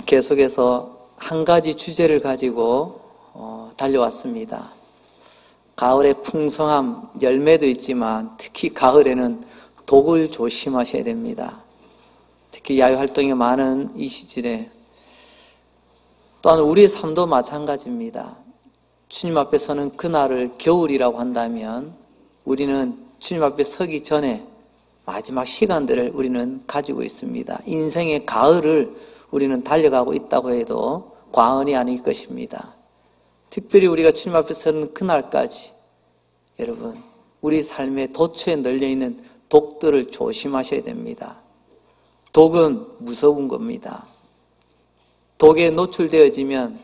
계속해서 한 가지 주제를 가지고 달려왔습니다. 가을의 풍성함, 열매도 있지만 특히 가을에는 독을 조심하셔야 됩니다. 특히 야외활동이 많은 이 시즌에 또한 우리의 삶도 마찬가지입니다. 주님 앞에 서는 그날을 겨울이라고 한다면 우리는 주님 앞에 서기 전에 마지막 시간들을 우리는 가지고 있습니다. 인생의 가을을 우리는 달려가고 있다고 해도 과언이 아닐 것입니다. 특별히 우리가 주님 앞에 서는 그날까지 여러분 우리 삶의 도처에 널려있는 독들을 조심하셔야 됩니다. 독은 무서운 겁니다. 독에 노출되어지면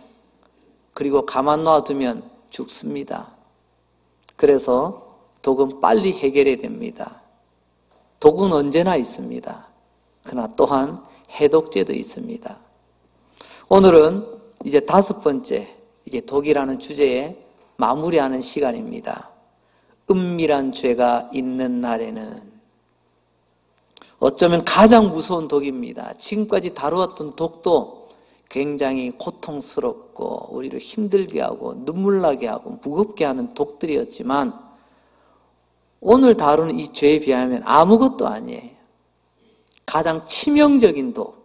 그리고 가만 놔두면 죽습니다. 그래서 독은 빨리 해결해야 됩니다. 독은 언제나 있습니다. 그러나 또한 해독제도 있습니다. 오늘은 이제 5번째 이제 독이라는 주제에 마무리하는 시간입니다. 은밀한 죄가 있는 날에는 어쩌면 가장 무서운 독입니다. 지금까지 다루었던 독도 굉장히 고통스럽고 우리를 힘들게 하고 눈물 나게 하고 무겁게 하는 독들이었지만 오늘 다루는 이 죄에 비하면 아무것도 아니에요. 가장 치명적인 독.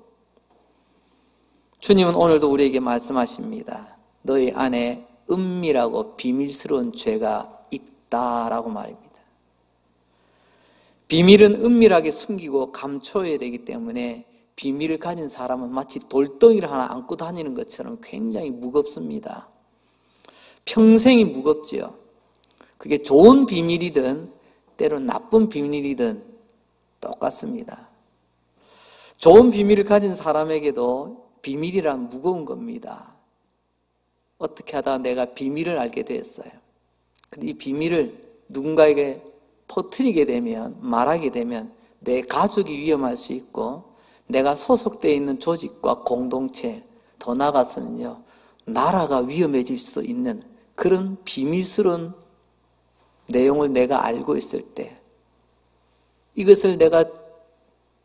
주님은 오늘도 우리에게 말씀하십니다. 너희 안에 은밀하고 비밀스러운 죄가 있다라고 말입니다. 비밀은 은밀하게 숨기고 감춰야 되기 때문에 비밀을 가진 사람은 마치 돌덩이를 하나 안고 다니는 것처럼 굉장히 무겁습니다. 평생이 무겁지요. 그게 좋은 비밀이든 때론 나쁜 비밀이든 똑같습니다. 좋은 비밀을 가진 사람에게도 비밀이란 무거운 겁니다. 어떻게 하다가 내가 비밀을 알게 됐어요. 근데 이 비밀을 누군가에게 퍼뜨리게 되면, 말하게 되면 내 가족이 위험할 수 있고 내가 소속되어 있는 조직과 공동체, 더 나아가서는요 나라가 위험해질 수 있는 그런 비밀스러운 내용을 내가 알고 있을 때 이것을 내가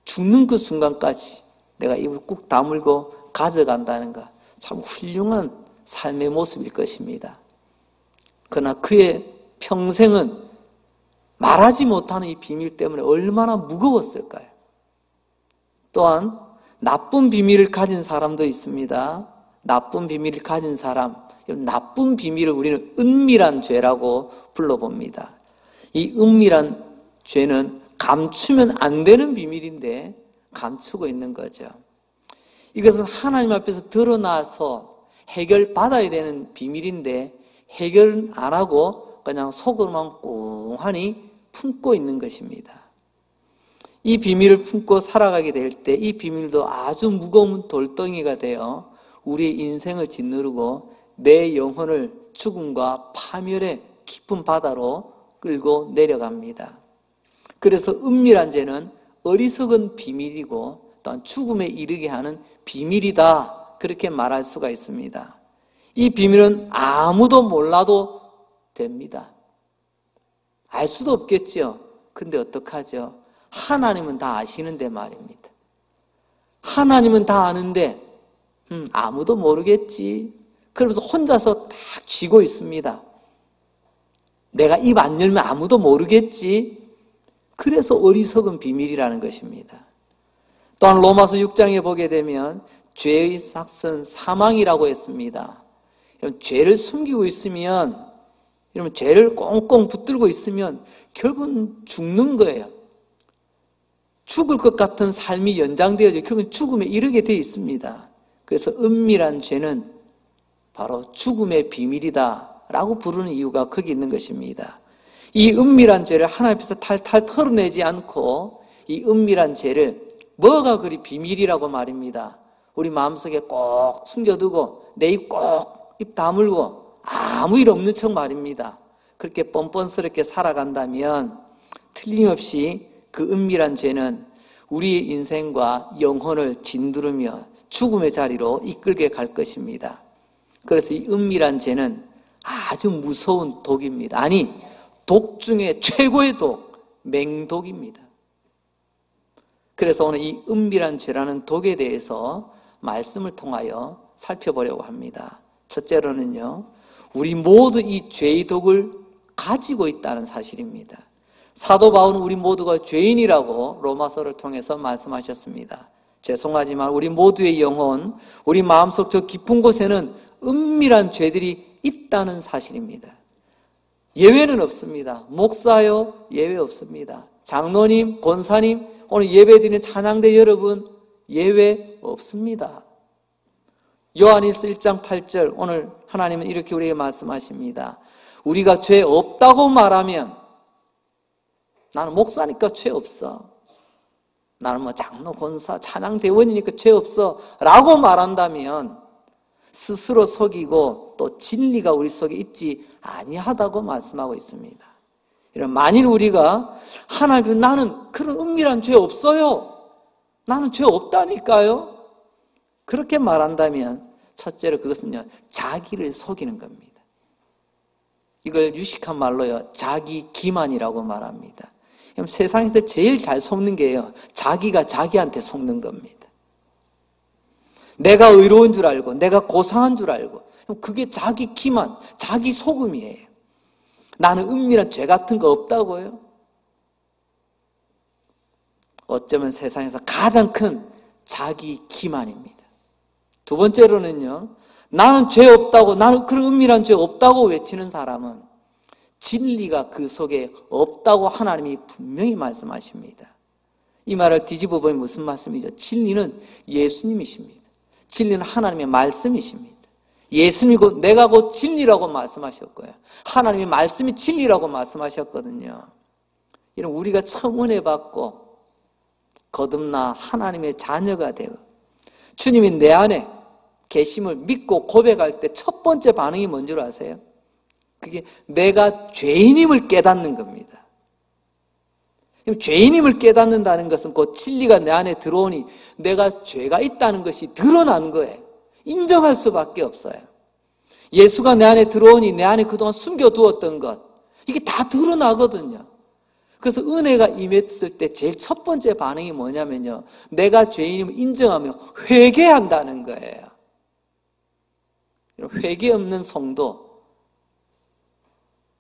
죽는 그 순간까지 내가 입을 꾹 다물고 가져간다는 것, 참 훌륭한 삶의 모습일 것입니다. 그러나 그의 평생은 말하지 못하는 이 비밀 때문에 얼마나 무거웠을까요? 또한 나쁜 비밀을 가진 사람도 있습니다. 나쁜 비밀을 가진 사람, 나쁜 비밀을 우리는 은밀한 죄라고 불러봅니다. 이 은밀한 죄는 감추면 안 되는 비밀인데 감추고 있는 거죠. 이것은 하나님 앞에서 드러나서 해결받아야 되는 비밀인데 해결은 안 하고 그냥 속으로만 꽁하니 품고 있는 것입니다. 이 비밀을 품고 살아가게 될 때 이 비밀도 아주 무거운 돌덩이가 되어 우리의 인생을 짓누르고 내 영혼을 죽음과 파멸의 깊은 바다로 끌고 내려갑니다. 그래서 은밀한 죄는 어리석은 비밀이고 또한 죽음에 이르게 하는 비밀이다, 그렇게 말할 수가 있습니다. 이 비밀은 아무도 몰라도 됩니다. 알 수도 없겠죠. 근데 어떡하죠? 하나님은 다 아시는데 말입니다. 하나님은 다 아는데 아무도 모르겠지. 그러면서 혼자서 딱 쥐고 있습니다. 내가 입 안 열면 아무도 모르겠지. 그래서 어리석은 비밀이라는 것입니다. 또한 로마서 6장에 보게 되면 죄의 삭은 사망이라고 했습니다. 죄를 숨기고 있으면, 죄를 꽁꽁 붙들고 있으면 결국은 죽는 거예요. 죽을 것 같은 삶이 연장되어져 결국은 죽음에 이르게 되어 있습니다. 그래서 은밀한 죄는 바로 죽음의 비밀이다 라고 부르는 이유가 거기 있는 것입니다. 이 은밀한 죄를 하나님 앞에서 탈탈 털어내지 않고 이 은밀한 죄를 뭐가 그리 비밀이라고 말입니다. 우리 마음속에 꼭 숨겨두고 내 입 꼭 입 다물고 아무 일 없는 척 말입니다. 그렇게 뻔뻔스럽게 살아간다면 틀림없이 그 은밀한 죄는 우리의 인생과 영혼을 짓누르며 죽음의 자리로 이끌게 갈 것입니다. 그래서 이 은밀한 죄는 아주 무서운 독입니다. 아니, 독 중에 최고의 독, 맹독입니다. 그래서 오늘 이 은밀한 죄라는 독에 대해서 말씀을 통하여 살펴보려고 합니다. 첫째로는요, 우리 모두 이 죄의 독을 가지고 있다는 사실입니다. 사도 바울은 우리 모두가 죄인이라고 로마서를 통해서 말씀하셨습니다. 죄송하지만 우리 모두의 영혼, 우리 마음속 저 깊은 곳에는 은밀한 죄들이 있다는 사실입니다. 예외는 없습니다. 목사요, 예외 없습니다. 장로님, 권사님, 오늘 예배드리는 찬양대 여러분, 예외 없습니다. 요한일서 1장 8절, 오늘 하나님은 이렇게 우리에게 말씀하십니다. 우리가 죄 없다고 말하면, 나는 목사니까 죄 없어, 나는 뭐 장로, 권사, 찬양대원이니까 죄 없어 라고 말한다면 스스로 속이고 또 진리가 우리 속에 있지 아니하다고 말씀하고 있습니다. 만일 우리가 하나님, 나는 그런 은밀한 죄 없어요, 나는 죄 없다니까요, 그렇게 말한다면 첫째로 그것은요, 자기를 속이는 겁니다. 이걸 유식한 말로요, 자기 기만이라고 말합니다. 그럼 세상에서 제일 잘 속는 게요, 자기가 자기한테 속는 겁니다. 내가 의로운 줄 알고, 내가 고상한 줄 알고, 그게 자기 기만, 자기 속음이에요. 나는 은밀한 죄 같은 거 없다고요? 어쩌면 세상에서 가장 큰 자기 기만입니다. 두 번째로는요, 나는 죄 없다고, 나는 그런 은밀한 죄 없다고 외치는 사람은 진리가 그 속에 없다고 하나님이 분명히 말씀하십니다. 이 말을 뒤집어 보면 무슨 말씀이죠? 진리는 예수님이십니다. 진리는 하나님의 말씀이십니다. 예수님이고 내가 곧 진리라고 말씀하셨고요, 하나님의 말씀이 진리라고 말씀하셨거든요. 이런 우리가 처음 은혜 받고 거듭나 하나님의 자녀가 되고 주님이 내 안에 계심을 믿고 고백할 때 첫 번째 반응이 뭔 줄 아세요? 그게 내가 죄인임을 깨닫는 겁니다. 죄인임을 깨닫는다는 것은 곧 진리가 내 안에 들어오니 내가 죄가 있다는 것이 드러난 거예요. 인정할 수밖에 없어요. 예수가 내 안에 들어오니 내 안에 그동안 숨겨두었던 것, 이게 다 드러나거든요. 그래서 은혜가 임했을 때 제일 첫 번째 반응이 뭐냐면요, 내가 죄인임을 인정하며 회개한다는 거예요. 회개 없는 성도,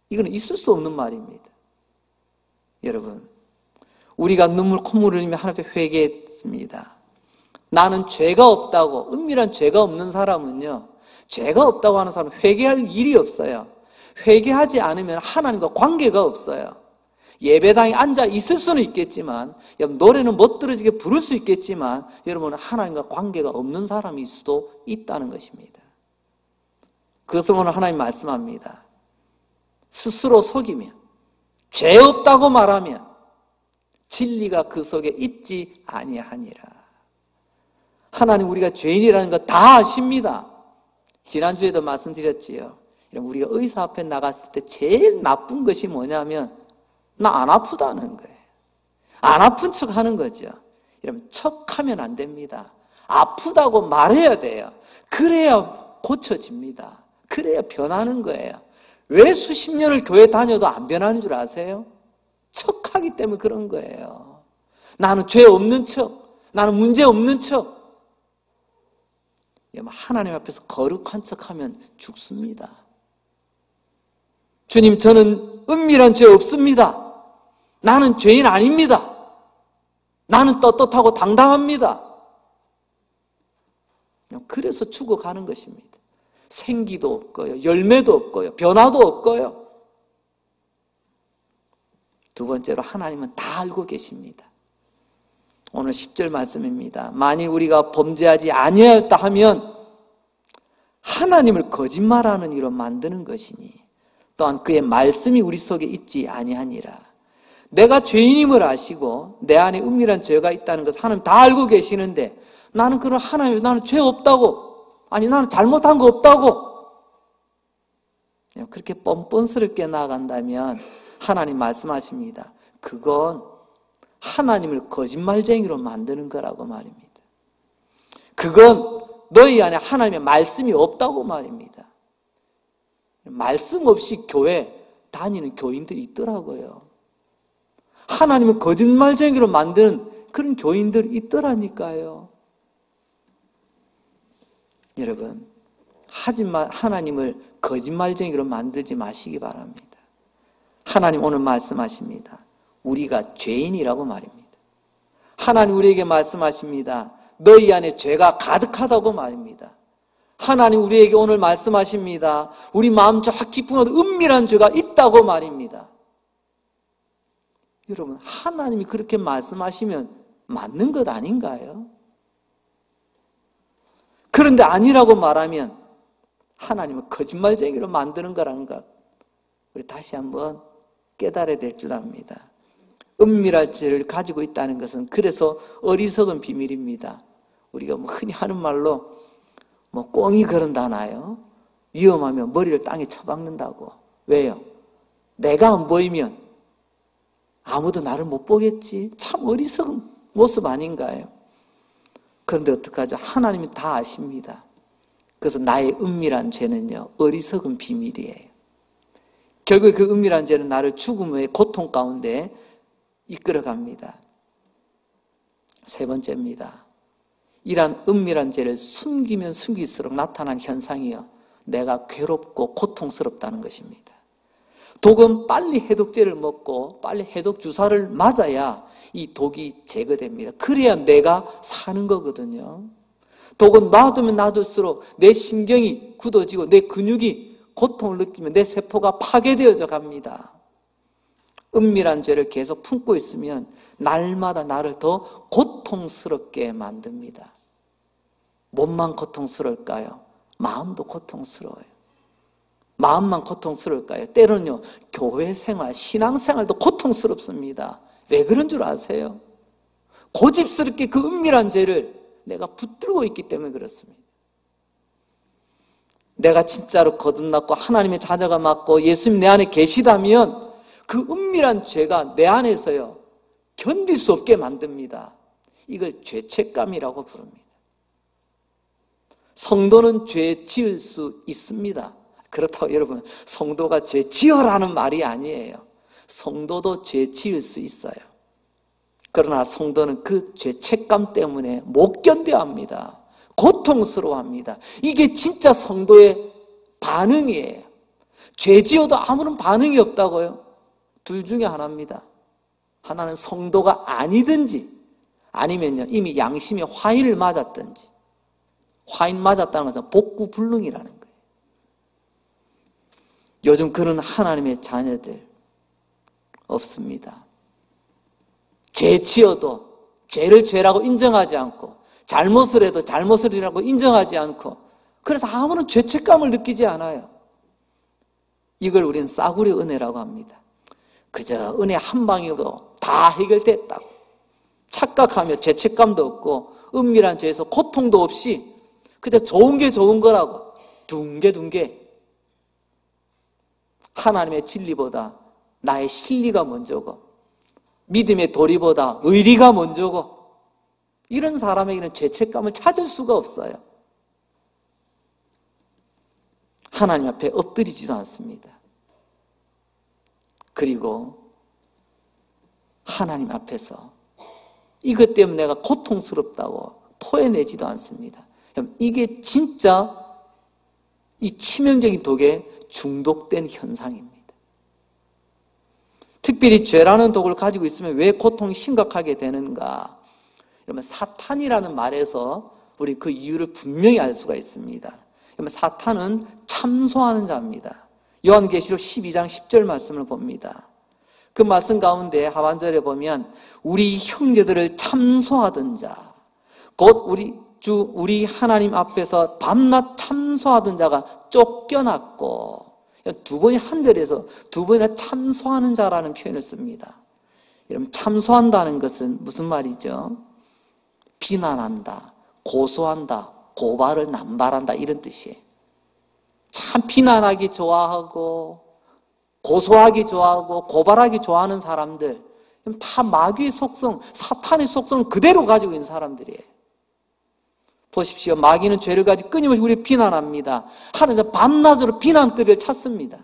이거는 있을 수 없는 말입니다. 여러분, 우리가 눈물 콧물을 흘리며 하나님 앞에 회개했습니다. 나는 죄가 없다고, 은밀한 죄가 없는 사람은요, 죄가 없다고 하는 사람은 회개할 일이 없어요. 회개하지 않으면 하나님과 관계가 없어요. 예배당에 앉아 있을 수는 있겠지만, 노래는 멋들어지게 부를 수 있겠지만, 여러분은 하나님과 관계가 없는 사람일 수도 있다는 것입니다. 그것을 오늘 하나님 말씀합니다. 스스로 속이면, 죄 없다고 말하면 진리가 그 속에 있지 아니하니라. 하나님, 우리가 죄인이라는 거 다 아십니다. 지난주에도 말씀드렸지요. 우리가 의사 앞에 나갔을 때 제일 나쁜 것이 뭐냐면 나 안 아프다는 거예요. 안 아픈 척 하는 거죠. 여러분, 척하면 안 됩니다. 아프다고 말해야 돼요. 그래야 고쳐집니다. 그래야 변하는 거예요. 왜 수십 년을 교회 다녀도 안 변하는 줄 아세요? 척하기 때문에 그런 거예요. 나는 죄 없는 척, 나는 문제 없는 척. 하나님 앞에서 거룩한 척하면 죽습니다. 주님, 저는 은밀한 죄 없습니다. 나는 죄인 아닙니다. 나는 떳떳하고 당당합니다. 그래서 죽어가는 것입니다. 생기도 없고요, 열매도 없고요, 변화도 없고요. 두 번째로 하나님은 다 알고 계십니다. 오늘 10절 말씀입니다. 만일 우리가 범죄하지 아니하였다 하면 하나님을 거짓말하는 이로 만드는 것이니 또한 그의 말씀이 우리 속에 있지 아니하니라. 내가 죄인임을 아시고 내 안에 은밀한 죄가 있다는 것을 하나님 다 알고 계시는데 나는 그런 하나님, 나는 죄 없다고, 아니 나는 잘못한 거 없다고 그렇게 뻔뻔스럽게 나아간다면 하나님 말씀하십니다. 그건 하나님을 거짓말쟁이로 만드는 거라고 말입니다. 그건 너희 안에 하나님의 말씀이 없다고 말입니다. 말씀 없이 교회 다니는 교인들이 있더라고요. 하나님을 거짓말쟁이로 만드는 그런 교인들이 있더라니까요. 여러분, 하지만 하나님을 거짓말쟁이로 만들지 마시기 바랍니다. 하나님 오늘 말씀하십니다. 우리가 죄인이라고 말입니다. 하나님 우리에게 말씀하십니다. 너희 안에 죄가 가득하다고 말입니다. 하나님 우리에게 오늘 말씀하십니다. 우리 마음 저 깊은 곳에 은밀한 죄가 있다고 말입니다. 여러분, 하나님이 그렇게 말씀하시면 맞는 것 아닌가요? 그런데 아니라고 말하면 하나님은 거짓말쟁이로 만드는 거라는 것, 우리 다시 한번 깨달아야 될 줄 압니다. 은밀한 죄를 가지고 있다는 것은 그래서 어리석은 비밀입니다. 우리가 흔히 하는 말로 꽁이 그런다나요? 위험하면 머리를 땅에 쳐박는다고. 왜요? 내가 안 보이면 아무도 나를 못 보겠지. 참 어리석은 모습 아닌가요? 그런데 어떡하죠? 하나님이 다 아십니다. 그래서 나의 은밀한 죄는요, 어리석은 비밀이에요. 결국 그 은밀한 죄는 나를 죽음의 고통 가운데 이끌어갑니다. 세 번째입니다. 이러한 은밀한 죄를 숨기면 숨길수록 나타난 현상이요, 내가 괴롭고 고통스럽다는 것입니다. 독은 빨리 해독제를 먹고 빨리 해독 주사를 맞아야 이 독이 제거됩니다. 그래야 내가 사는 거거든요. 독은 놔두면 놔둘수록 내 신경이 굳어지고 내 근육이 고통을 느끼면 내 세포가 파괴되어져 갑니다. 은밀한 죄를 계속 품고 있으면 날마다 나를 더 고통스럽게 만듭니다. 몸만 고통스러울까요? 마음도 고통스러워요. 마음만 고통스러울까요? 때로는요, 교회 생활, 신앙 생활도 고통스럽습니다. 왜 그런 줄 아세요? 고집스럽게 그 은밀한 죄를 내가 붙들고 있기 때문에 그렇습니다. 내가 진짜로 거듭났고 하나님의 자녀가 맞고 예수님 내 안에 계시다면 그 은밀한 죄가 내 안에서요, 견딜 수 없게 만듭니다. 이걸 죄책감이라고 부릅니다. 성도는 죄 지을 수 있습니다. 그렇다고 여러분, 성도가 죄 지어라는 말이 아니에요. 성도도 죄 지을 수 있어요. 그러나 성도는 그 죄책감 때문에 못 견뎌야 합니다. 고통스러워합니다. 이게 진짜 성도의 반응이에요. 죄 지어도 아무런 반응이 없다고요? 둘 중에 하나입니다. 하나는 성도가 아니든지 아니면요, 이미 양심의 화인을 맞았든지. 화인 맞았다는 것은 복구불능이라는 거예요. 요즘 그런 하나님의 자녀들 없습니다. 죄 지어도 죄를 죄라고 인정하지 않고, 잘못을 해도 잘못을이라고 인정하지 않고, 그래서 아무런 죄책감을 느끼지 않아요. 이걸 우리는 싸구려 은혜라고 합니다. 그저 은혜 한 방이어도 다 해결됐다고 착각하며 죄책감도 없고 은밀한 죄에서 고통도 없이 그저 좋은 게 좋은 거라고 둥게둥게 하나님의 진리보다 나의 실리가 먼저고 믿음의 도리보다 의리가 먼저고, 이런 사람에게는 죄책감을 찾을 수가 없어요. 하나님 앞에 엎드리지도 않습니다. 그리고 하나님 앞에서 이것 때문에 내가 고통스럽다고 토해내지도 않습니다. 이게 진짜 이 치명적인 독에 중독된 현상입니다. 특별히 죄라는 독을 가지고 있으면 왜 고통이 심각하게 되는가? 여러분, 사탄이라는 말에서 우리 그 이유를 분명히 알 수가 있습니다. 여러분, 사탄은 참소하는 자입니다. 요한계시록 12장 10절 말씀을 봅니다. 그 말씀 가운데 하반절에 보면 우리 형제들을 참소하던 자, 곧 우리 하나님 앞에서 밤낮 참소하던 자가 쫓겨났고, 두 번이 한 절에서 두 번이나 참소하는 자라는 표현을 씁니다. 여러분, 참소한다는 것은 무슨 말이죠? 비난한다, 고소한다, 고발을 남발한다, 이런 뜻이에요. 참 비난하기 좋아하고 고소하기 좋아하고 고발하기 좋아하는 사람들, 다 마귀의 속성, 사탄의 속성을 그대로 가지고 있는 사람들이에요. 보십시오. 마귀는 죄를 가지고 끊임없이 우리를 비난합니다. 하나님은 밤낮으로 비난거리를 찾습니다.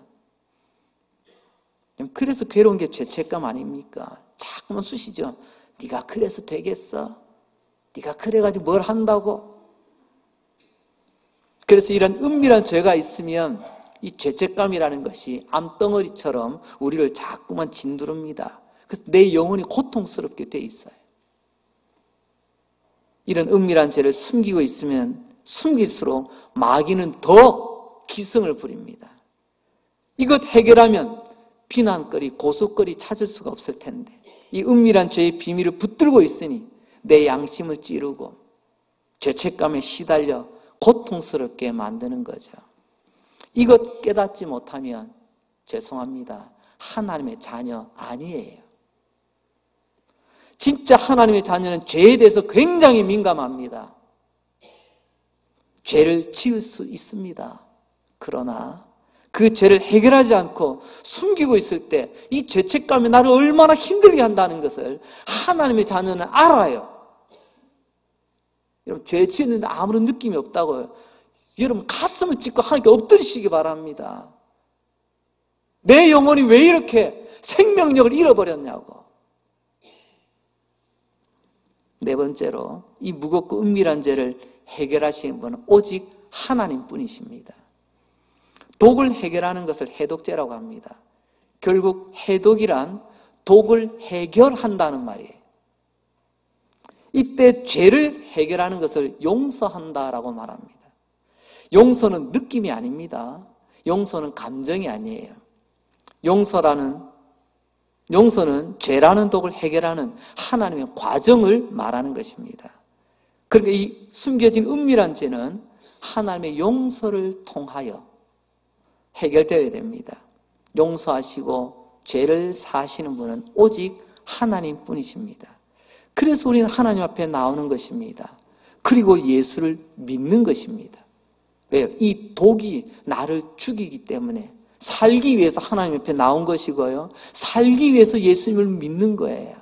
그래서 괴로운 게 죄책감 아닙니까? 자꾸만 쑤시죠. 네가 그래서 되겠어? 네가 그래가지고 뭘 한다고? 그래서 이런 은밀한 죄가 있으면 이 죄책감이라는 것이 암덩어리처럼 우리를 자꾸만 짓누릅니다. 그래서 내 영혼이 고통스럽게 돼 있어요. 이런 은밀한 죄를 숨기고 있으면 숨길수록 마귀는 더 기승을 부립니다. 이것 해결하면 비난거리, 고소거리 찾을 수가 없을 텐데 이 은밀한 죄의 비밀을 붙들고 있으니 내 양심을 찌르고 죄책감에 시달려 고통스럽게 만드는 거죠. 이것 깨닫지 못하면 죄송합니다. 하나님의 자녀 아니에요. 진짜 하나님의 자녀는 죄에 대해서 굉장히 민감합니다. 죄를 지을 수 있습니다. 그러나 그 죄를 해결하지 않고 숨기고 있을 때 이 죄책감이 나를 얼마나 힘들게 한다는 것을 하나님의 자녀는 알아요. 여러분, 죄 지었는데 아무런 느낌이 없다고요. 여러분, 가슴을 찢고 하나님께 엎드리시기 바랍니다. 내 영혼이 왜 이렇게 생명력을 잃어버렸냐고. 네 번째로 이 무겁고 은밀한 죄를 해결하시는 분은 오직 하나님뿐이십니다. 독을 해결하는 것을 해독죄라고 합니다. 결국 해독이란 독을 해결한다는 말이에요. 이때 죄를 해결하는 것을 용서한다라고 말합니다. 용서는 느낌이 아닙니다. 용서는 감정이 아니에요. 용서는 죄라는 독을 해결하는 하나님의 과정을 말하는 것입니다. 그러니까 이 숨겨진 은밀한 죄는 하나님의 용서를 통하여 해결되어야 됩니다. 용서하시고 죄를 사하시는 분은 오직 하나님뿐이십니다. 그래서 우리는 하나님 앞에 나오는 것입니다. 그리고 예수를 믿는 것입니다. 왜요? 이 독이 나를 죽이기 때문에 살기 위해서 하나님 앞에 나온 것이고요. 살기 위해서 예수님을 믿는 거예요.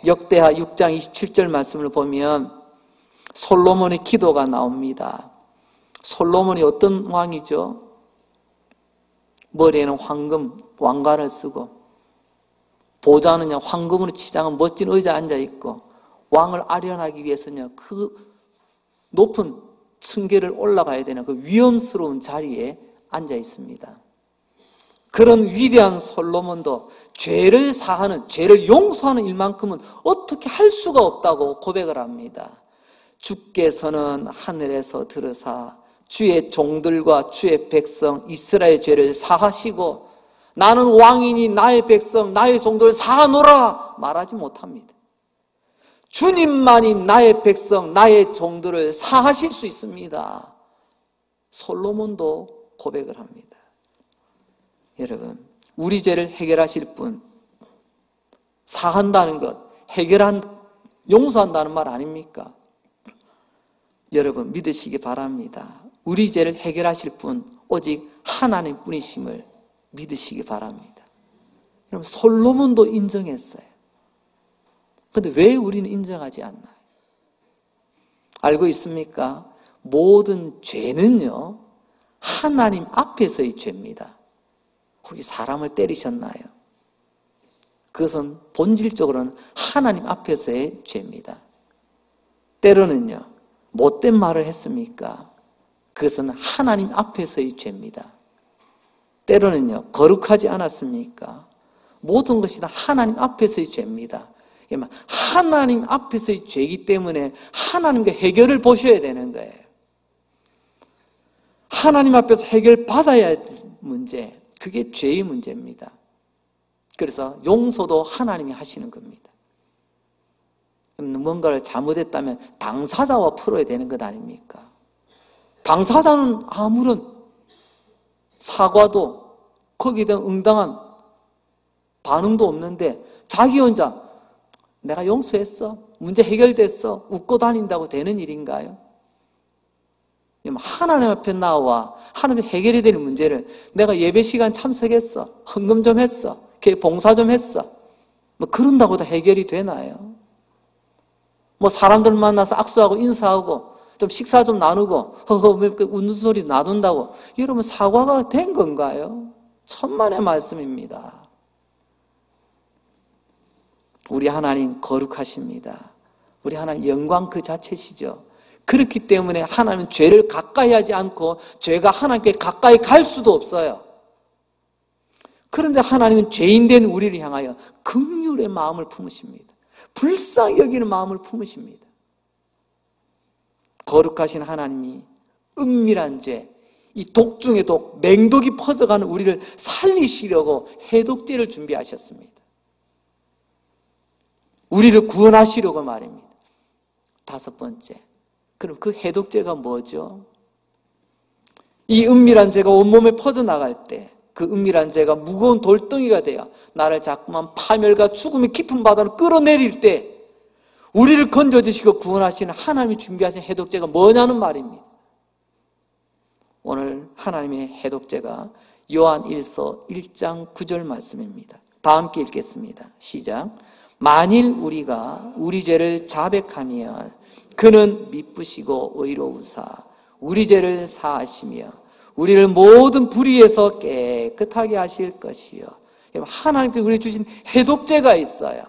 역대하 6장 27절 말씀을 보면 솔로몬의 기도가 나옵니다. 솔로몬이 어떤 왕이죠? 머리에는 황금 왕관을 쓰고 보좌는요 황금으로 치장한 멋진 의자에 앉아있고 왕을 아련하기 위해서는요 그 높은 층계를 올라가야 되는 그 위험스러운 자리에 앉아 있습니다. 그런 위대한 솔로몬도 죄를 사하는, 죄를 용서하는 일만큼은 어떻게 할 수가 없다고 고백을 합니다. 주께서는 하늘에서 들으사 주의 종들과 주의 백성 이스라엘 죄를 사하시고 나는 왕이니 나의 백성 나의 종들을 사하노라 말하지 못합니다. 주님만이 나의 백성 나의 종들을 사하실 수 있습니다. 솔로몬도 고백을 합니다. 여러분, 우리 죄를 해결하실 분, 사한다는 것, 용서한다는 말 아닙니까? 여러분 믿으시기 바랍니다. 우리 죄를 해결하실 분 오직 하나님뿐이심을 믿으시기 바랍니다. 여러분 솔로몬도 인정했어요. 그런데 왜 우리는 인정하지 않나요? 알고 있습니까? 모든 죄는요 하나님 앞에서의 죄입니다. 혹시 사람을 때리셨나요? 그것은 본질적으로는 하나님 앞에서의 죄입니다. 때로는요 못된 말을 했습니까? 그것은 하나님 앞에서의 죄입니다. 때로는요 거룩하지 않았습니까? 모든 것이 다 하나님 앞에서의 죄입니다. 하나님 앞에서의 죄이기 때문에 하나님과 해결을 보셔야 되는 거예요. 하나님 앞에서 해결받아야 할 문제, 그게 죄의 문제입니다. 그래서 용서도 하나님이 하시는 겁니다. 뭔가를 잘못했다면 당사자와 풀어야 되는 것 아닙니까? 당사자는 아무런 사과도 거기에 대한 응당한 반응도 없는데 자기 혼자 내가 용서했어, 문제 해결됐어, 웃고 다닌다고 되는 일인가요? 하나님 앞에 나와 하나님 해결이 되는 문제를 내가 예배 시간 참석했어, 헌금 좀 했어, 교회 봉사 좀 했어, 뭐 그런다고 다 해결이 되나요? 뭐 사람들 만나서 악수하고 인사하고 좀 식사 좀 나누고 허허 웃는 소리 놔둔다고 여러분 사과가 된 건가요? 천만의 말씀입니다. 우리 하나님 거룩하십니다. 우리 하나님 영광 그 자체시죠. 그렇기 때문에 하나님은 죄를 가까이 하지 않고 죄가 하나님께 가까이 갈 수도 없어요. 그런데 하나님은 죄인된 우리를 향하여 긍휼의 마음을 품으십니다. 불쌍히 여기는 마음을 품으십니다. 거룩하신 하나님이 은밀한 죄, 이 독 중에 독, 맹독이 퍼져가는 우리를 살리시려고 해독제를 준비하셨습니다. 우리를 구원하시려고 말입니다. 다섯 번째, 그럼 그 해독제가 뭐죠? 이 은밀한 죄가 온몸에 퍼져나갈 때 그 은밀한 죄가 무거운 돌덩이가 되어 나를 자꾸만 파멸과 죽음의 깊은 바다로 끌어내릴 때 우리를 건져주시고 구원하시는 하나님이 준비하신 해독제가 뭐냐는 말입니다. 오늘 하나님의 해독제가 요한 1서 1장 9절 말씀입니다. 다 함께 읽겠습니다. 시작. 만일 우리가 우리 죄를 자백하면 그는 미쁘시고 의로우사 우리 죄를 사하시며 우리를 모든 불의에서 깨끗하게 하실 것이요. 하나님께 우리 주신 해독제가 있어요.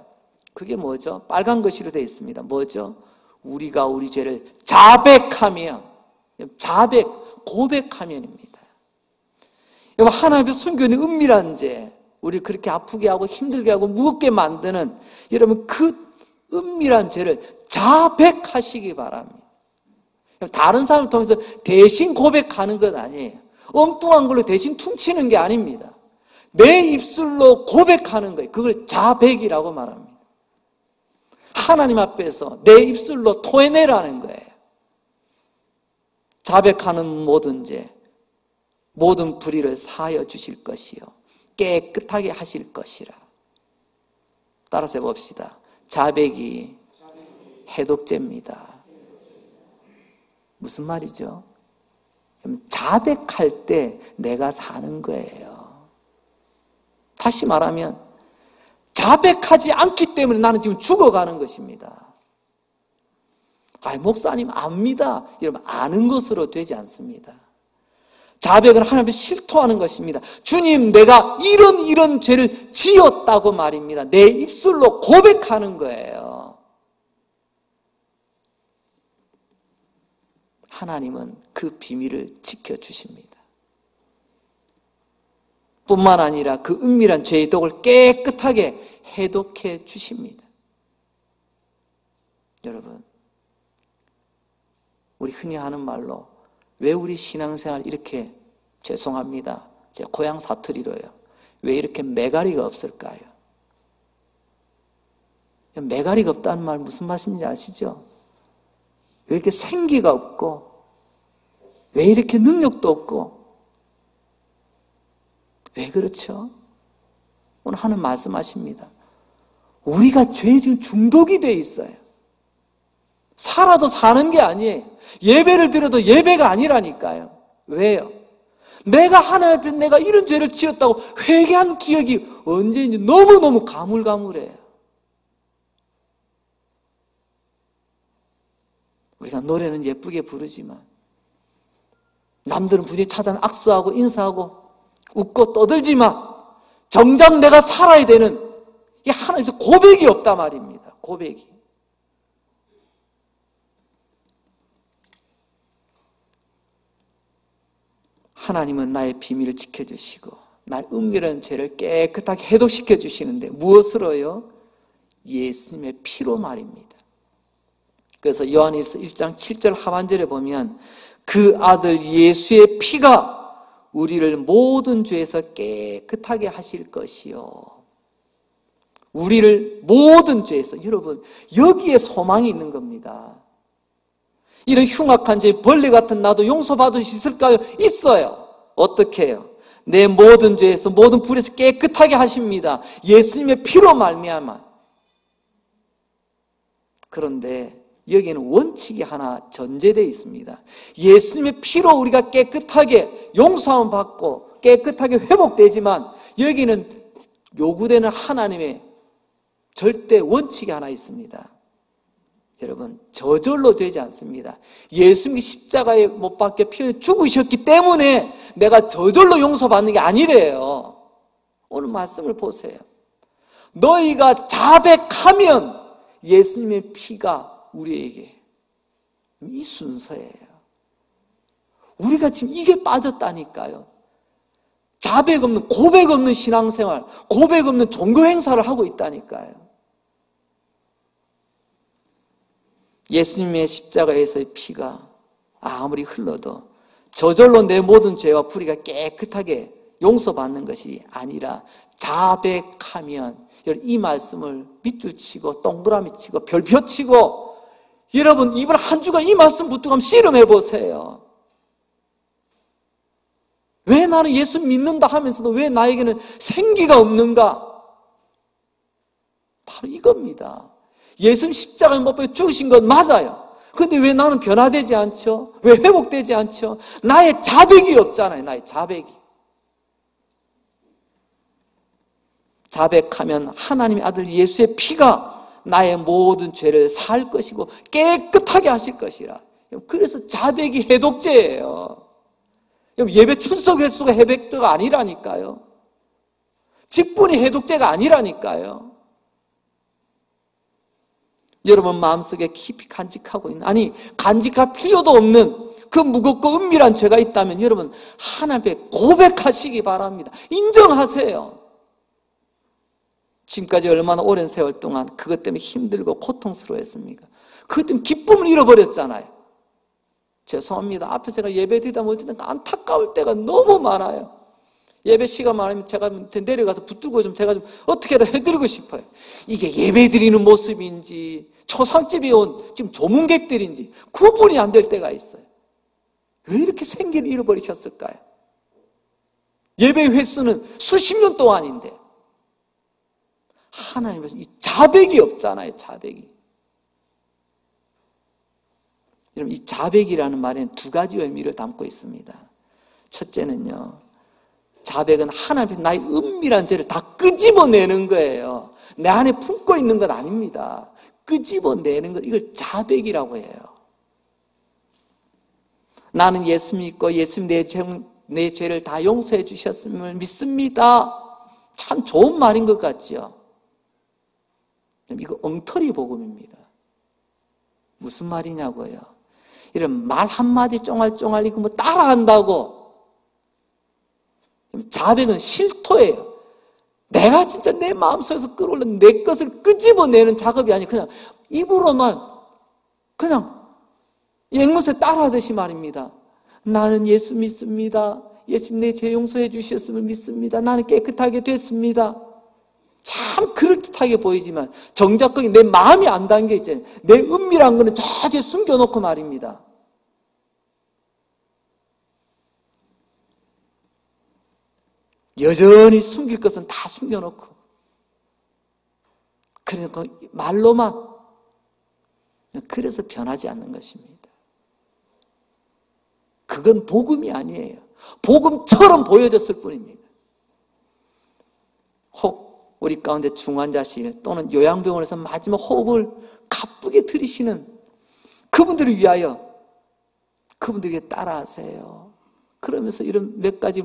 그게 뭐죠? 빨간 글씨로 되어 있습니다. 뭐죠? 우리가 우리 죄를 자백하면, 고백하면입니다. 하나님 앞에 숨겨있는 은밀한 죄, 우리를 그렇게 아프게 하고 힘들게 하고 무겁게 만드는 여러분 그 은밀한 죄를 자백하시기 바랍니다. 다른 사람을 통해서 대신 고백하는 것 아니에요. 엉뚱한 걸로 대신 퉁치는 게 아닙니다. 내 입술로 고백하는 거예요. 그걸 자백이라고 말합니다. 하나님 앞에서 내 입술로 토해내라는 거예요. 자백하는 모든 죄, 모든 불의를 사하여 주실 것이요 깨끗하게 하실 것이라. 따라서 해봅시다. 자백이 해독제입니다. 무슨 말이죠? 자백할 때 내가 사는 거예요. 다시 말하면 자백하지 않기 때문에 나는 지금 죽어가는 것입니다. 목사님 압니다. 여러분 아는 것으로 되지 않습니다. 자백은 하나님 앞에 실토하는 것입니다. 주님 내가 이런 죄를 지었다고 말입니다. 내 입술로 고백하는 거예요. 하나님은 그 비밀을 지켜주십니다. 뿐만 아니라 그 은밀한 죄의 독을 깨끗하게 해독해 주십니다. 여러분, 우리 흔히 하는 말로 왜 우리 신앙생활 이렇게 죄송합니다. 제 고향 사투리로요. 왜 이렇게 매가리가 없을까요? 매가리가 없다는 말 무슨 말씀인지 아시죠? 왜 이렇게 생기가 없고 왜 이렇게 능력도 없고 왜 그렇죠? 오늘 하는 말씀하십니다. 우리가 죄에 지금 중독이 돼 있어요. 살아도 사는 게 아니에요. 예배를 드려도 예배가 아니라니까요. 왜요? 내가 하나님 앞에 내가 이런 죄를 지었다고 회개한 기억이 언제인지 너무너무 가물가물해요. 우리가 노래는 예쁘게 부르지만 남들은 부디 차단 악수하고 인사하고 웃고 떠들지만 정작 내가 살아야 되는 이 하나님께서 고백이 없단 말입니다. 고백이. 하나님은 나의 비밀을 지켜주시고 나의 은밀한 죄를 깨끗하게 해독시켜 주시는데 무엇으로요? 예수님의 피로 말입니다. 그래서 요한일서 1장 7절 하반절에 보면 그 아들 예수의 피가 우리를 모든 죄에서 깨끗하게 하실 것이요. 우리를 모든 죄에서, 여러분 여기에 소망이 있는 겁니다. 이런 흉악한 죄, 벌레 같은 나도 용서받을 수 있을까요? 있어요. 어떻게 해요? 내 모든 죄에서 모든 불에서 깨끗하게 하십니다. 예수님의 피로 말미암아. 그런데 여기에는 원칙이 하나 전제되어 있습니다. 예수님의 피로 우리가 깨끗하게 용서함을 받고 깨끗하게 회복되지만 여기는 요구되는 하나님의 절대 원칙이 하나 있습니다. 여러분 저절로 되지 않습니다. 예수님이 십자가에 못 박혀 피 흘려 죽으셨기 때문에 내가 저절로 용서받는 게 아니래요. 오늘 말씀을 보세요. 너희가 자백하면 예수님의 피가 우리에게 이 순서예요. 우리가 지금 이게 빠졌다니까요. 자백 없는, 고백 없는 신앙생활, 고백 없는 종교 행사를 하고 있다니까요. 예수님의 십자가에서의 피가 아무리 흘러도 저절로 내 모든 죄와 불의가 깨끗하게 용서받는 것이 아니라 자백하면, 이 말씀을 밑줄 치고 동그라미 치고 별표 치고 여러분 이번 한 주간 이 말씀 붙들고 한번 씨름해 보세요. 왜 나는 예수 믿는다 하면서도 왜 나에게는 생기가 없는가? 바로 이겁니다. 예수님 십자가에 못 박혀 죽으신 건 맞아요. 그런데 왜 나는 변화되지 않죠? 왜 회복되지 않죠? 나의 자백이 없잖아요. 나의 자백이. 자백하면 하나님의 아들 예수의 피가 나의 모든 죄를 살 것이고 깨끗하게 하실 것이라. 그래서 자백이 해독제예요. 예배 출석 횟수가 해독제가 아니라니까요. 직분이 해독제가 아니라니까요. 여러분 마음속에 깊이 간직하고 있는, 아니 간직할 필요도 없는 그 무겁고 은밀한 죄가 있다면 여러분 하나님 앞에 고백하시기 바랍니다. 인정하세요. 지금까지 얼마나 오랜 세월 동안 그것 때문에 힘들고 고통스러워했습니까? 그것 때문에 기쁨을 잃어버렸잖아요. 죄송합니다. 앞에 제가 예배 드리다 보니까 안타까울 때가 너무 많아요. 예배 시간 많으면 제가 내려가서 붙들고 좀 제가 좀 어떻게든 해드리고 싶어요. 이게 예배 드리는 모습인지 초상집에 온 지금 조문객들인지 구분이 안 될 때가 있어요. 왜 이렇게 생기를 잃어버리셨을까요? 예배 횟수는 수십 년 동안인데 하나님께서 이 자백이 없잖아요. 자백이. 여러분 이 자백이라는 말에는 두 가지 의미를 담고 있습니다. 첫째는요, 자백은 하나님 앞에 나의 은밀한 죄를 다 끄집어내는 거예요. 내 안에 품고 있는 건 아닙니다. 끄집어내는 것, 이걸 자백이라고 해요. 나는 예수 믿고 예수님 내 죄를 다 용서해 주셨음을 믿습니다. 참 좋은 말인 것 같죠? 이거 엉터리 복음입니다. 무슨 말이냐고요? 이런 말 한마디 쫑알쫑알 이거 뭐 따라한다고. 자백은 실토예요. 내가 진짜 내 마음속에서 끌어올린 내 것을 끄집어내는 작업이 아니고 그냥 입으로만 그냥 앵무새 따라하듯이 말입니다. 나는 예수 믿습니다. 예수님 내 죄 용서해 주셨음을 믿습니다. 나는 깨끗하게 됐습니다. 참 그럴듯하게 보이지만 정작 거기 내 마음이 안 담겨 있잖아요. 내 은밀한 거는 저 뒤에 숨겨놓고 말입니다. 여전히 숨길 것은 다 숨겨놓고 그러니까 말로만, 그래서 변하지 않는 것입니다. 그건 복음이 아니에요. 복음처럼 보여졌을 뿐입니다. 혹 우리 가운데 중환자실 또는 요양병원에서 마지막 호흡을 가쁘게 들이시는 그분들을 위하여 그분들에게 따라하세요. 그러면서 이런 몇 가지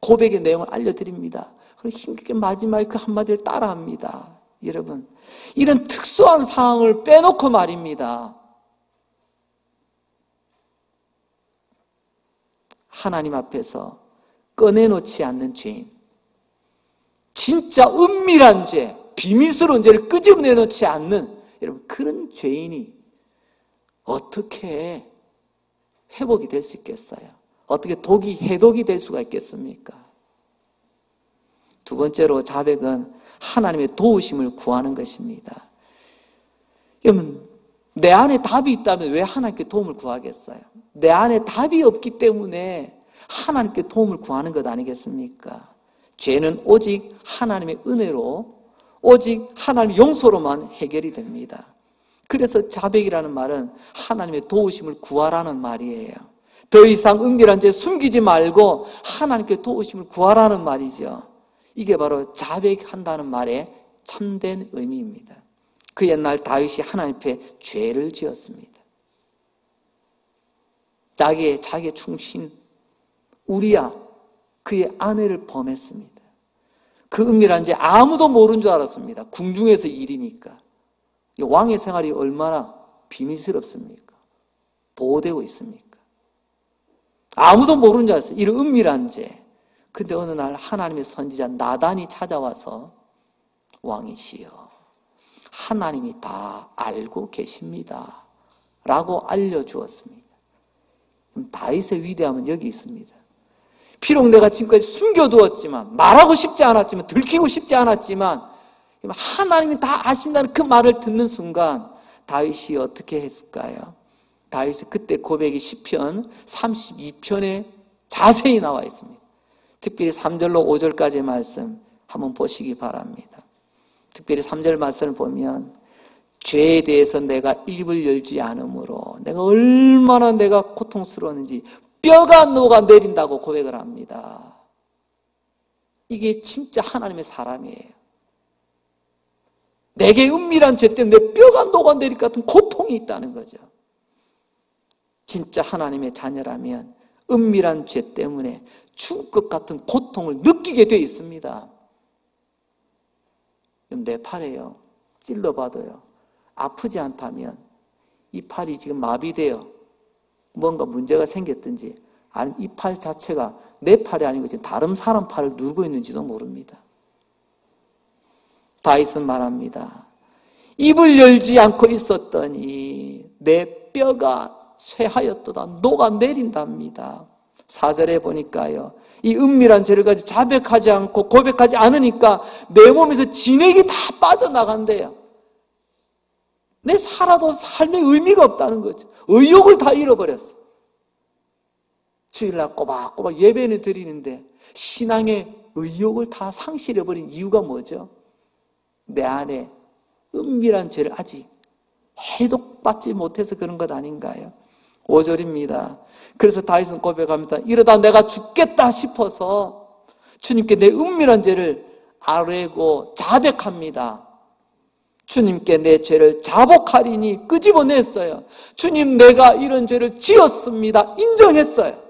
고백의 내용을 알려드립니다. 그럼 힘겹게 마지막에 그 한마디를 따라합니다. 여러분, 이런 특수한 상황을 빼놓고 말입니다. 하나님 앞에서 꺼내놓지 않는 죄인, 진짜 은밀한 죄, 비밀스러운 죄를 끄집어내놓지 않는 여러분 그런 죄인이 어떻게 회복이 될 수 있겠어요? 어떻게 독이 해독이 될 수가 있겠습니까? 두 번째로 자백은 하나님의 도우심을 구하는 것입니다. 여러분, 내 안에 답이 있다면 왜 하나님께 도움을 구하겠어요? 내 안에 답이 없기 때문에 하나님께 도움을 구하는 것 아니겠습니까? 죄는 오직 하나님의 은혜로, 오직 하나님의 용서로만 해결이 됩니다. 그래서 자백이라는 말은 하나님의 도우심을 구하라는 말이에요. 더 이상 은밀한 죄 숨기지 말고 하나님께 도우심을 구하라는 말이죠. 이게 바로 자백한다는 말의 참된 의미입니다. 그 옛날 다윗이 하나님 앞에 죄를 지었습니다. 자기의 충신 우리야 그의 아내를 범했습니다. 그 은밀한 죄 아무도 모르는 줄 알았습니다. 궁중에서 일이니까. 왕의 생활이 얼마나 비밀스럽습니까? 보호되고 있습니까? 아무도 모르는 줄 알았어요. 이런 은밀한 죄. 근데 어느 날 하나님의 선지자 나단이 찾아와서 왕이시여, 하나님이 다 알고 계십니다 라고 알려주었습니다. 다윗의 위대함은 여기 있습니다. 비록 내가 지금까지 숨겨두었지만, 말하고 싶지 않았지만, 들키고 싶지 않았지만, 하나님이 다 아신다는 그 말을 듣는 순간 다윗이 어떻게 했을까요? 다윗의 그때 고백이 시편 32편에 자세히 나와 있습니다. 특별히 3절로 5절까지의 말씀 한번 보시기 바랍니다. 특별히 3절 말씀을 보면 죄에 대해서 내가 입을 열지 않으므로 내가 얼마나 내가 고통스러웠는지 뼈가 녹아내린다고 고백을 합니다. 이게 진짜 하나님의 사람이에요. 내게 은밀한 죄 때문에 내 뼈가 녹아내릴 것 같은 고통이 있다는 거죠. 진짜 하나님의 자녀라면 은밀한 죄 때문에 죽을 것 같은 고통을 느끼게 되어 있습니다. 내 팔에요, 찔러봐도요, 아프지 않다면 이 팔이 지금 마비되어 뭔가 문제가 생겼든지, 아니면 이 팔 자체가 내 팔이 아니고 지금 다른 사람 팔을 누르고 있는지도 모릅니다. 다윗은 말합니다. 입을 열지 않고 있었더니 내 뼈가 쇠하였도다, 녹아내린답니다. 4절에 보니까요, 이 은밀한 죄를 가지고 자백하지 않고 고백하지 않으니까 내 몸에서 진액이 다 빠져나간대요. 내 살아도 삶의 의미가 없다는 거죠. 의욕을 다 잃어버렸어. 주일날 꼬박꼬박 예배는 드리는데 신앙의 의욕을 다 상실해버린 이유가 뭐죠? 내 안에 은밀한 죄를 아직 해독받지 못해서 그런 것 아닌가요? 5절입니다. 그래서 다윗은 고백합니다. 이러다 내가 죽겠다 싶어서 주님께 내 은밀한 죄를 아뢰고 자백합니다. 주님께 내 죄를 자복하리니 끄집어냈어요. 주님, 내가 이런 죄를 지었습니다. 인정했어요.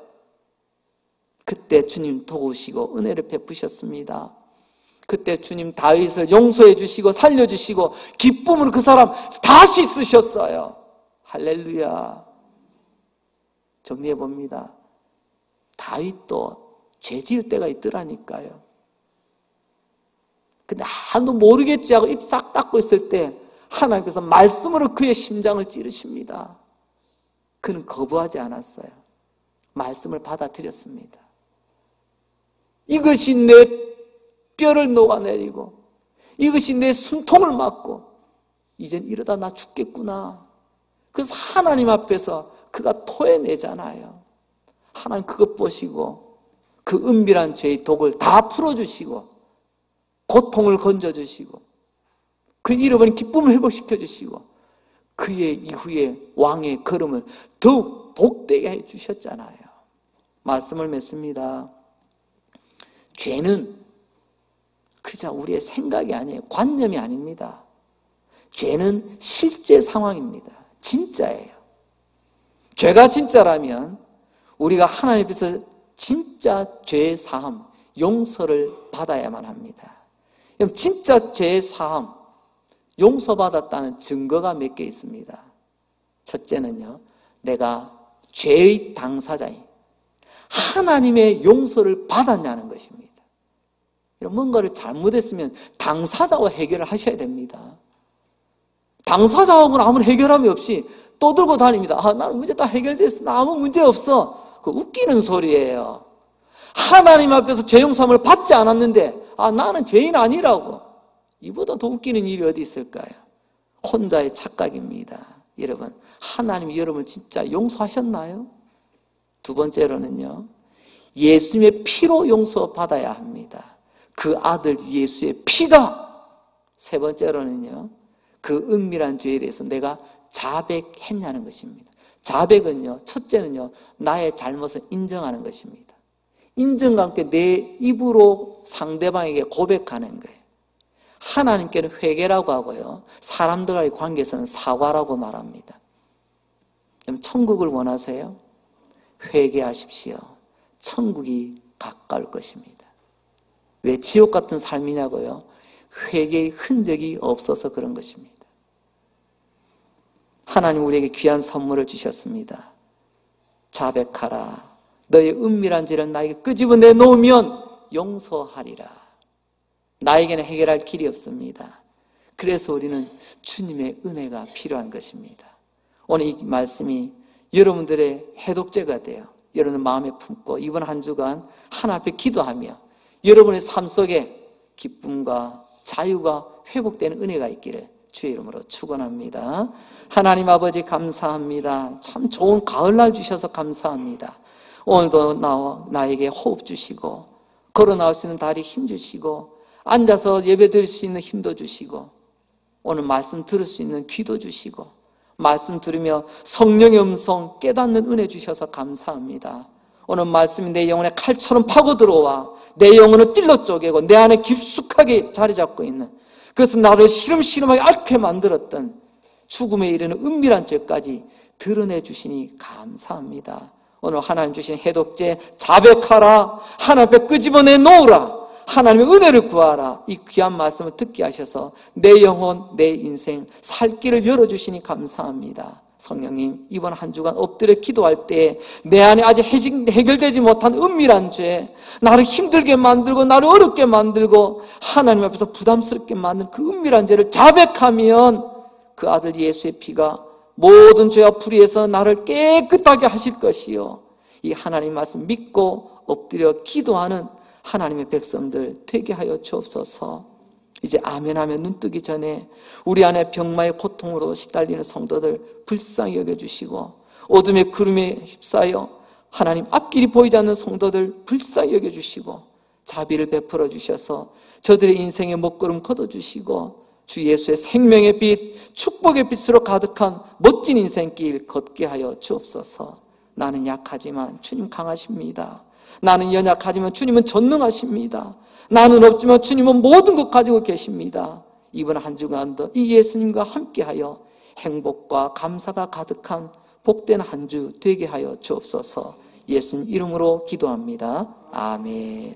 그때 주님 도우시고 은혜를 베푸셨습니다. 그때 주님 다윗을 용서해 주시고 살려주시고 기쁨으로 그 사람 다시 쓰셨어요. 할렐루야. 정리해 봅니다. 다윗도 죄 지을 때가 있더라니까요. 근데 아무도 모르겠지 하고 입 싹 닫고 있을 때 하나님께서 말씀으로 그의 심장을 찌르십니다. 그는 거부하지 않았어요. 말씀을 받아들였습니다. 이것이 내 뼈를 녹아내리고 이것이 내 숨통을 막고 이젠 이러다 나 죽겠구나. 그래서 하나님 앞에서 그가 토해내잖아요. 하나님 그것 보시고 그 은밀한 죄의 독을 다 풀어주시고 고통을 건져주시고 그 잃어버린 기쁨을 회복시켜주시고 그의 이후에 왕의 걸음을 더욱 복되게 해주셨잖아요. 말씀을 맺습니다. 죄는 그저 우리의 생각이 아니에요. 관념이 아닙니다. 죄는 실제 상황입니다. 진짜예요. 죄가 진짜라면 우리가 하나님 앞에서 진짜 죄의 사함, 용서를 받아야만 합니다. 그럼 진짜 죄의 사함, 용서받았다는 증거가 몇 개 있습니다. 첫째는요, 내가 죄의 당사자인 하나님의 용서를 받았냐는 것입니다. 뭔가를 잘못했으면 당사자와 해결을 하셔야 됩니다. 당사자하고는 아무 해결함이 없이 떠들고 다닙니다. 나는 문제 다 해결됐어. 나 아무 문제 없어. 그 웃기는 소리예요. 하나님 앞에서 죄 용서함을 받지 않았는데 나는 죄인 아니라고. 이보다 더 웃기는 일이 어디 있을까요? 혼자의 착각입니다. 여러분, 하나님이 여러분을 진짜 용서하셨나요? 두 번째로는요, 예수님의 피로 용서받아야 합니다. 그 아들 예수의 피가. 세 번째로는요, 그 은밀한 죄에 대해서 내가 자백했냐는 것입니다. 자백은요, 첫째는요, 나의 잘못을 인정하는 것입니다. 인정과 함께 내 입으로 상대방에게 고백하는 거예요. 하나님께는 회개라고 하고요, 사람들과의 관계에서는 사과라고 말합니다. 그럼 천국을 원하세요? 회개하십시오. 천국이 가까울 것입니다. 왜 지옥 같은 삶이냐고요? 회개의 흔적이 없어서 그런 것입니다. 하나님 우리에게 귀한 선물을 주셨습니다. 자백하라. 너의 은밀한 죄를 나에게 끄집어내 놓으면 용서하리라. 나에게는 해결할 길이 없습니다. 그래서 우리는 주님의 은혜가 필요한 것입니다. 오늘 이 말씀이 여러분들의 해독제가 돼요. 여러분 마음에 품고 이번 한 주간 하나님 앞에 기도하며 여러분의 삶 속에 기쁨과 자유가 회복되는 은혜가 있기를 주의 이름으로 축원합니다. 하나님 아버지 감사합니다. 참 좋은 가을날 주셔서 감사합니다. 오늘도 나에게 호흡 주시고 걸어 나올 수 있는 다리 힘 주시고 앉아서 예배 드릴 수 있는 힘도 주시고 오늘 말씀 들을 수 있는 귀도 주시고 말씀 들으며 성령의 음성 깨닫는 은혜 주셔서 감사합니다. 오늘 말씀이 내 영혼에 칼처럼 파고 들어와 내 영혼을 찔러 쪼개고 내 안에 깊숙하게 자리 잡고 있는, 그래서 나를 시름시름하게 앓게 만들었던 죽음에 이르는 은밀한 죄까지 드러내 주시니 감사합니다. 오늘 하나님 주신 해독제 자백하라, 하나님 앞에 끄집어내 놓으라, 하나님의 은혜를 구하라, 이 귀한 말씀을 듣게 하셔서 내 영혼, 내 인생 살 길을 열어주시니 감사합니다. 성령님, 이번 한 주간 엎드려 기도할 때 내 안에 아직 해결되지 못한 은밀한 죄, 나를 힘들게 만들고 나를 어렵게 만들고 하나님 앞에서 부담스럽게 만든 그 은밀한 죄를 자백하면 그 아들 예수의 피가 모든 죄와 불의에서 나를 깨끗하게 하실 것이요, 이 하나님 말씀 믿고 엎드려 기도하는 하나님의 백성들 되게 하여 주옵소서. 이제 아멘하면 눈 뜨기 전에 우리 안에 병마의 고통으로 시달리는 성도들 불쌍히 여겨주시고, 어둠의 구름에 휩싸여 하나님 앞길이 보이지 않는 성도들 불쌍히 여겨주시고, 자비를 베풀어 주셔서 저들의 인생의 먹구름 걷어주시고, 주 예수의 생명의 빛, 축복의 빛으로 가득한 멋진 인생길 걷게 하여 주옵소서. 나는 약하지만 주님 강하십니다. 나는 연약하지만 주님은 전능하십니다. 나는 없지만 주님은 모든 것 가지고 계십니다. 이번 한 주간도 이 예수님과 함께하여 행복과 감사가 가득한 복된 한 주 되게 하여 주옵소서. 예수님 이름으로 기도합니다. 아멘.